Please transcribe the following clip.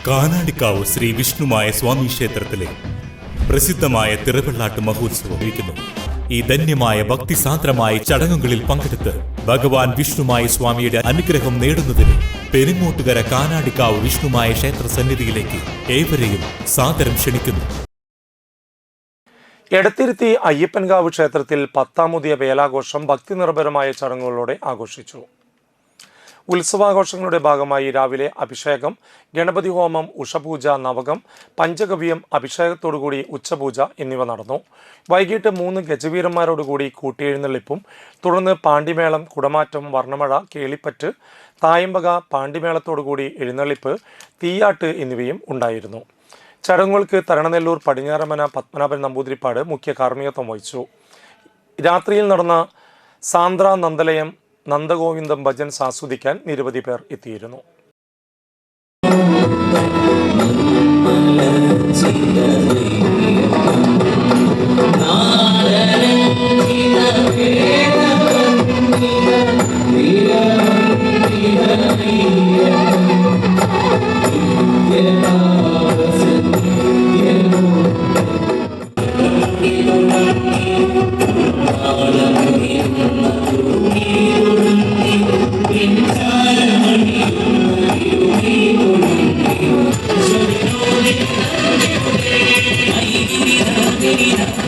കാനാടിക്കാവ് ശ്രീ വിഷ്ണുമായ സ്വാമി ക്ഷേത്രത്തിലെ പ്രസിദ്ധമായ തിറവെള്ളാട്ട് മഹോത്സവം ഇരിക്കുന്നു. ഈ ധന്യമായ ഭക്തിസാന്ദ്രമായ ചടങ്ങുകളിൽ പങ്കെടുത്ത് ഭഗവാൻ വിഷ്ണുമായ സ്വാമിയുടെ അനുഗ്രഹം നേടുന്നതിന് പെരിങ്ങോട്ടുകര കാനാടിക്കാവ് വിഷ്ണുമായ ക്ഷേത്ര സന്നിധിയിലേക്ക് ഏവരെയും സാദരം ക്ഷണിക്കുന്നു. എടത്തിരുത്തി അയ്യപ്പൻകാവ് ക്ഷേത്രത്തിൽ 10ാമുദിയ വേലാഘോഷം ഭക്തിനിർഭരമായ ചടങ്ങുകളോടെ ആഘോഷിച്ചു. ഉത്സവാഘോഷങ്ങളുടെ ഭാഗമായി രാവിലെ അഭിഷേകം, ഗണപതി ഹോമം, ഉഷപൂജ, നവകം, പഞ്ചഗവ്യം, അഭിഷേകത്തോടുകൂടി ഉച്ചപൂജ എന്നിവ നടന്നു. വൈകിട്ട് 3 ഗജവീരന്മാരോടുകൂടി കൂട്ടിയെഴുന്നള്ളിപ്പും തുടർന്ന് പാണ്ടിമേളം, കുടമാറ്റം, വർണ്ണമഴ, കേളിപ്പറ്റ്, തായമ്പക, പാണ്ടിമേളത്തോടുകൂടി എഴുന്നള്ളിപ്പ്, തീയാട്ട് എന്നിവയും ഉണ്ടായിരുന്നു. ചടങ്ങുകൾക്ക് തരണനെല്ലൂർ പടിഞ്ഞാറമന പത്മനാഭൻ നമ്പൂതിരിപ്പാട് മുഖ്യ കാർമ്മികത്വം വഹിച്ചു. രാത്രിയിൽ നടന്ന സാന്ദ്ര നന്ദലയം നന്ദഗോവിന്ദം ഭജൻസ് ആസ്വദിക്കാൻ നിരവധി പേർ എത്തിയിരുന്നു. Thank you.